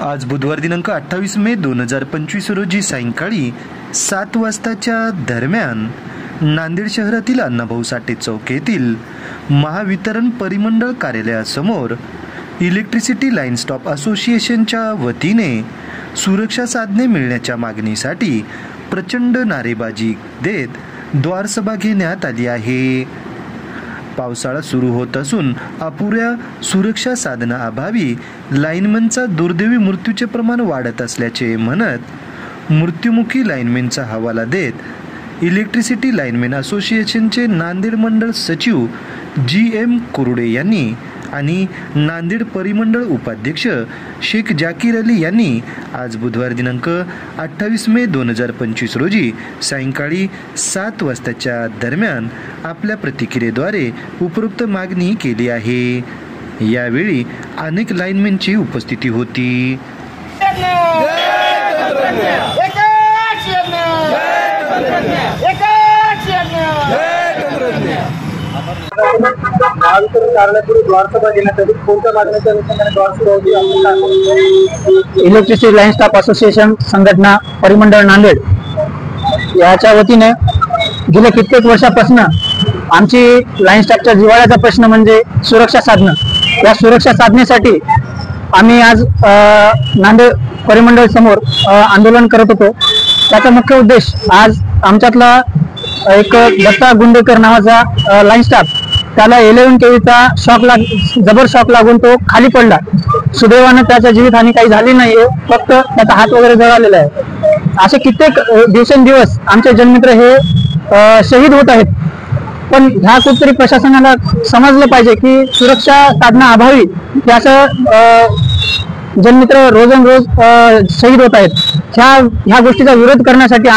आज बुधवार दिनांक 28 मे 2025 रोजी सायंकाळी 7 वाजताच्या दरम्यान नांदेड शहरातील अण्णाभाऊ साठे चौक येथील महावितरण परिमंडळ कार्यालयासमोर इलेक्ट्रिसिटी लाईन स्टॉप असोसिएशनच्या वतीने सुरक्षा साधने मिळण्याच्या मागणीसाठी प्रचंड नारेबाजी देत द्वारसभा घेण्यात आली आहे। पावसाळा सुरू होत असून अपुऱ्या सुरक्षा साधनाअभावी लाईनमनचा दुर्दैवी मृत्यूचे प्रमाण वाढत असल्याचे म्हणत मृत्युमुखी लाईनमॅनचा हवाला देत इलेक्ट्रिसिटी लाईनमॅन असोसिएशनचे नांदेड मंडळ सचिव GM कुरुडे यांनी आणि नांदेड परिमंडळ उपाध्यक्ष शेख जाकीर अली यांनी आज बुधवार दिनांक 28 मे 2025 रोजी सायंकाळी 7 वाजताच्या दरम्यान आपल्या प्रतिक्रियेद्वारे उपरोक्त मागणी केली आहे। यावेळी अनेक लाईनमॅनची उपस्थिती होती। इलेक्ट्रिसिटी लाईन स्टाफ असोसिएशन संघटना परिमंडळ नांदेड याच्या वतीने गेल्या कित्येक वर्षापासून आमची लाईन स्टाफच्या जिव्हाळ्याचा प्रश्न म्हणजे सुरक्षा साधनं। या सुरक्षा साधनेसाठी आम्ही आज नांदेड परिमंडळ समोर आंदोलन करत होतो। त्याचा मुख्य उद्देश आज आमच्यातला एक दत्ता गुंडेकर नावाचा लाईन स्टाफ त्याला 11 केवीचा जबर शॉक लागून तो खाली पडला। सुदैवानं त्याच्या जीवितहानी काही झाली नाहीये, फक्त त्याचा हात वगैरे जळालेला आहे। असे कित्येक दिवसेंदिवस आमचे जनमित्र हे शहीद होत आहेत, पण ह्या कुठतरी प्रशासनाला समजलं पाहिजे की सुरक्षा साधना अभावी त्याचं जनमित्र रोज शहीद होत आहेत। ह्या गोष्टीचा विरोध करण्यासाठी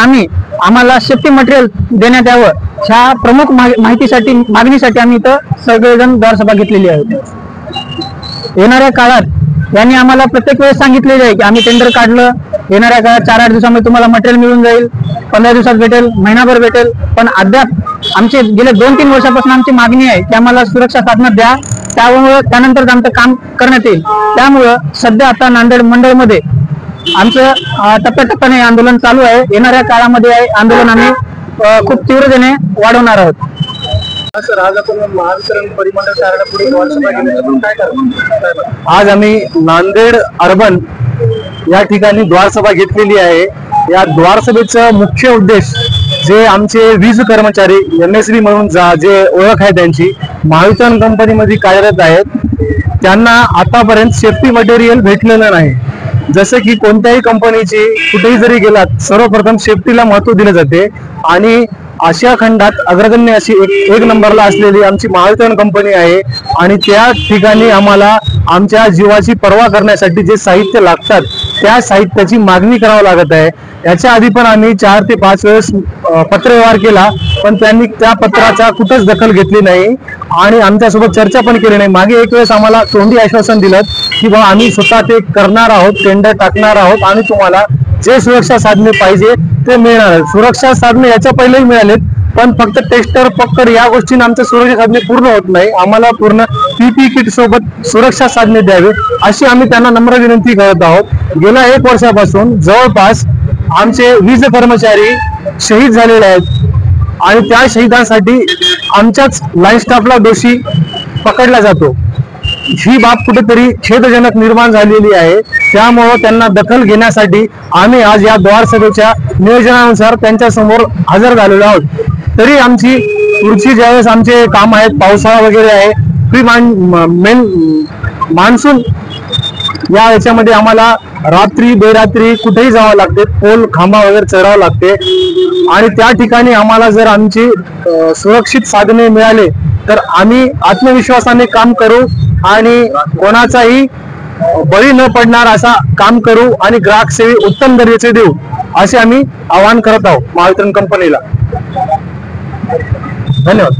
आम्हाला सेफ्टी मटेरियल देण्यात यावं, ह्या प्रमुख मागणीसाठी आम्ही इथं सगळेजण द्वारसभा घेतलेली आहे। येणाऱ्या काळात यांनी आम्हाला प्रत्येक वेळेस सांगितलेले आहे की आम्ही टेंडर काढलं, येणाऱ्या काळात 4-8 दिवसामध्ये तुम्हाला मटेरियल मिळून जाईल, 15 दिवसात भेटेल, महिनाभर भेटेल, पण अद्याप आमचे गेले 2-3 वर्षापासून आमची मागणी आहे की आम्हाला सुरक्षा साधनं द्या, त्यानंतर आमचं काम करण्यात येईल। त्यामुळं सध्या आता नांदेड मंडळमध्ये आमचं टप्प्याटप्प्याने आंदोलन चालू आहे। येणाऱ्या काळामध्ये आंदोलन आम्ही खूप तीव्रतेने वाढवणार आहोत। आज आम्ही नांदेड अर्बन या ठिकाणी द्वारसभा घेतलेली आहे। या द्वारसभेचा मुख्य उद्देश जे आमचे वीज कर्मचारी MSB म्हणून जे ओळख आहे त्यांची महावितरण कंपनीमध्ये कार्यरत आहेत, त्यांना आतापर्यंत सेफ्टी मटेरियल भेटलेलं नाही। जसं की कोणत्याही कंपनीची कुठेही जरी गेलात सर्वप्रथम सेफ्टीला महत्त्व दिले जाते आणि आशिया खंडात अग्रगण्य अशी एक नंबरला असलेली आमची महावितरण कंपनी आहे आणि त्या ठिकाणी आम्हाला आमच्या जीवाची पर्वा करण्यासाठी जे साहित्य लागतात त्या साहित्याची मागणी करावं लागत आहे। याच्या आधी पण आम्ही 4 ते 5 वेळेस पत्रव्यवहार केला, पण त्यांनी त्या पत्राचा कुठंच दखल घेतली नाही आणि आमच्यासोबत चर्चा पण केली नाही। मागे एक वेळेस आम्हाला तोंडी आश्वासन दिलं की बाबा आम्ही स्वतः ते करणार आहोत, टेंडर टाकणार आहोत आणि तुम्हाला जे सुरक्षा साधने पाहिजे ते मिळणार। सुरक्षा साधने याच्या पहिलेही मिळालेत, पण फक्त टेस्टर पकड या गोष्टीने आमचं सुरक्षा साधने पूर्ण होत नाही। आम्हाला पूर्ण PPE किट सोबत सुरक्षा साधने द्यावे अशी आम्ही त्यांना नम्र विनंती करत आहोत। गेल्या 1 वर्षापासून जवळपास आमचे वीज कर्मचारी शहीद झालेले आहेत आणि त्या शहीदांसाठी आमच्याच लाईन स्टाफला दोषी पकडला जातो। ही बाब कुठेतरी खेदजनक निर्माण झालेली आहे। त्यामुळे त्यांना दखल घेण्यासाठी आम्ही आज या द्वारसभेच्या नियोजनानुसार त्यांच्या समोर हजर झालेलो आहोत। तरी आमची पुढची ज्यावेळेस आमचे काम आहेत, पावसाळा वगैरे आहे, मान्सून या याच्यामध्ये आम्हाला रात्री बेरात्री कुठेही जावं लागते, पोल खांबा वगैरे चढावं लागते आणि त्या ठिकाणी आम्हाला जर आमची सुरक्षित साधने मिळाले तर आम्ही आत्मविश्वासाने काम करू आणि कोणाचाही बळी न पडणार असा काम करू आणि ग्राहक सेवे उत्तम दर्जाचे देऊ असे आम्ही आवाहन करत आहोत महावितरण कंपनीला। धन्यवाद।